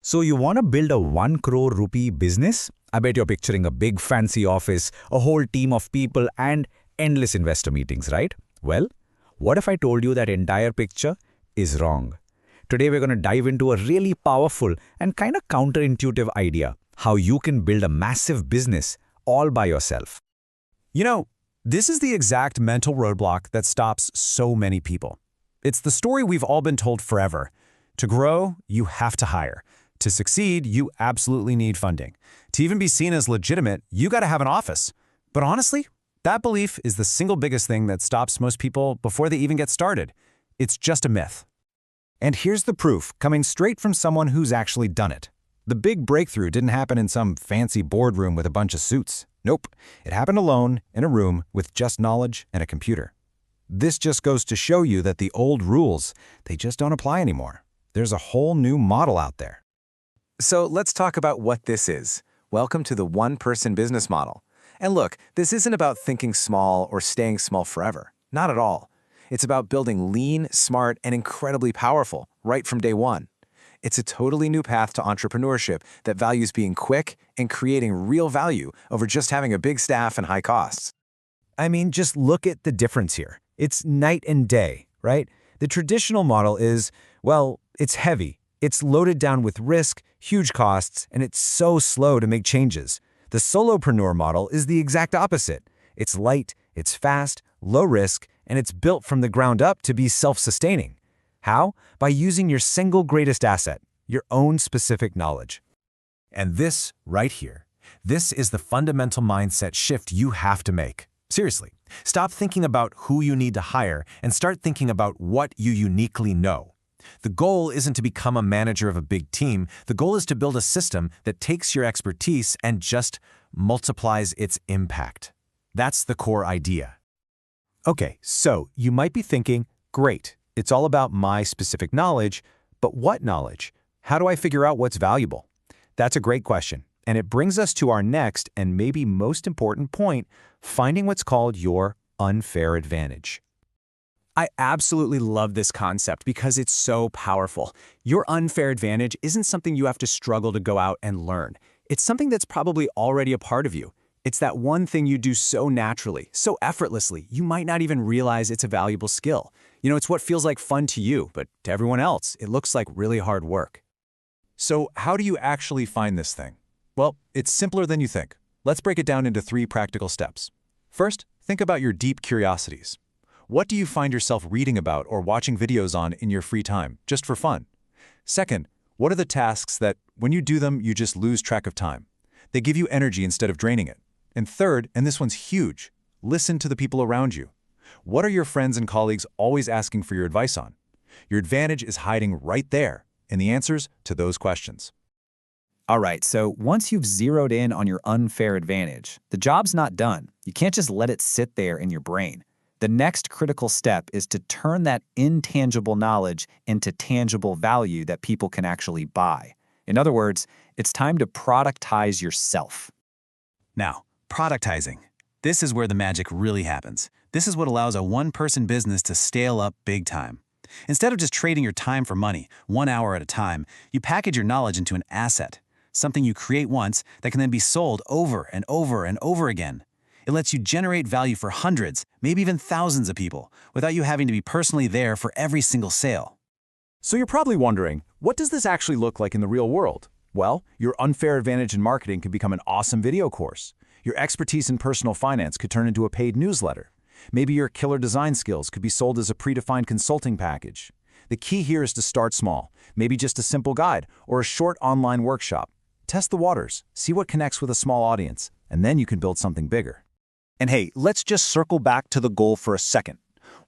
So you want to build a 1 crore rupee business? I bet you're picturing a big fancy office, a whole team of people and endless investor meetings, right? Well, what if I told you that entire picture is wrong? Today we're going to dive into a really powerful and kind of counterintuitive idea, how you can build a massive business all by yourself. You know, this is the exact mental roadblock that stops so many people. It's the story we've all been told forever. To grow, you have to hire. To succeed, you absolutely need funding. To even be seen as legitimate, you got to have an office. But honestly, that belief is the single biggest thing that stops most people before they even get started. It's just a myth. And here's the proof, coming straight from someone who's actually done it. The big breakthrough didn't happen in some fancy boardroom with a bunch of suits. Nope, it happened alone in a room with just knowledge and a computer. This just goes to show you that the old rules, they just don't apply anymore. There's a whole new model out there. So let's talk about what this is. Welcome to the one-person business model. And look, this isn't about thinking small or staying small forever. Not at all. It's about building lean, smart, and incredibly powerful right from day one. It's a totally new path to entrepreneurship that values being quick and creating real value over just having a big staff and high costs. I mean, just look at the difference here. It's night and day, right? The traditional model is, well, it's heavy. It's loaded down with risk, huge costs, and it's so slow to make changes. The solopreneur model is the exact opposite. It's light, it's fast, low risk, and it's built from the ground up to be self-sustaining. How? By using your single greatest asset, your own specific knowledge. And this, right here, this is the fundamental mindset shift you have to make. Seriously, stop thinking about who you need to hire and start thinking about what you uniquely know. The goal isn't to become a manager of a big team. The goal is to build a system that takes your expertise and just multiplies its impact. That's the core idea. Okay, so you might be thinking, great, it's all about my specific knowledge, but what knowledge? How do I figure out what's valuable? That's a great question, and it brings us to our next and maybe most important point, finding what's called your unfair advantage. I absolutely love this concept because it's so powerful. Your unfair advantage isn't something you have to struggle to go out and learn. It's something that's probably already a part of you. It's that one thing you do so naturally, so effortlessly, you might not even realize it's a valuable skill. You know, it's what feels like fun to you, but to everyone else, it looks like really hard work. So how do you actually find this thing? Well, it's simpler than you think. Let's break it down into 3 practical steps. First, think about your deep curiosities. What do you find yourself reading about or watching videos on in your free time, just for fun? Second, what are the tasks that, when you do them, you just lose track of time? They give you energy instead of draining it. And third, and this one's huge, listen to the people around you. What are your friends and colleagues always asking for your advice on? Your advantage is hiding right there, in the answers to those questions. All right, so once you've zeroed in on your unfair advantage, the job's not done. You can't just let it sit there in your brain. The next critical step is to turn that intangible knowledge into tangible value that people can actually buy. In other words, it's time to productize yourself. Now, productizing. This is where the magic really happens. This is what allows a one-person business to scale up big time. Instead of just trading your time for money, 1 hour at a time, you package your knowledge into an asset, something you create once that can then be sold over and over and over again. It lets you generate value for hundreds, maybe even thousands of people, without you having to be personally there for every single sale. So you're probably wondering, what does this actually look like in the real world? Well, your unfair advantage in marketing could become an awesome video course. Your expertise in personal finance could turn into a paid newsletter. Maybe your killer design skills could be sold as a predefined consulting package. The key here is to start small, maybe just a simple guide or a short online workshop. Test the waters, see what connects with a small audience, and then you can build something bigger. And hey, let's just circle back to the goal for a second.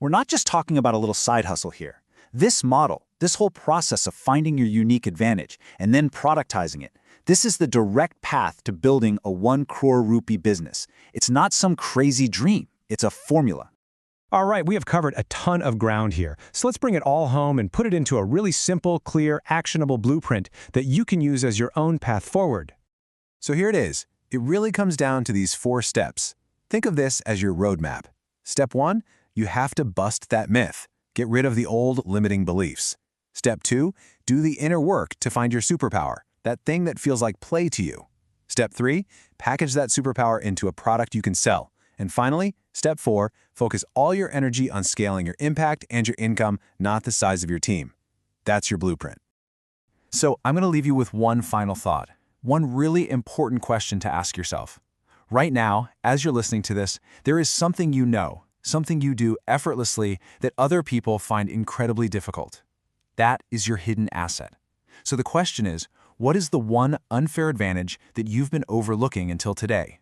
We're not just talking about a little side hustle here. This model, this whole process of finding your unique advantage and then productizing it, this is the direct path to building a 1 crore rupee business. It's not some crazy dream, it's a formula. All right, we have covered a ton of ground here, so let's bring it all home and put it into a really simple, clear, actionable blueprint that you can use as your own path forward. So here it is. It really comes down to these 4 steps. Think of this as your roadmap. Step 1, you have to bust that myth. Get rid of the old limiting beliefs. Step 2, Do the inner work to find your superpower, that thing that feels like play to you. Step 3, package that superpower into a product you can sell. And finally, step 4, focus all your energy on scaling your impact and your income, not the size of your team. That's your blueprint. So I'm going to leave you with one final thought, one really important question to ask yourself. Right now, as you're listening to this, there is something you know, something you do effortlessly that other people find incredibly difficult. That is your hidden asset. So the question is, what is the one unfair advantage that you've been overlooking until today?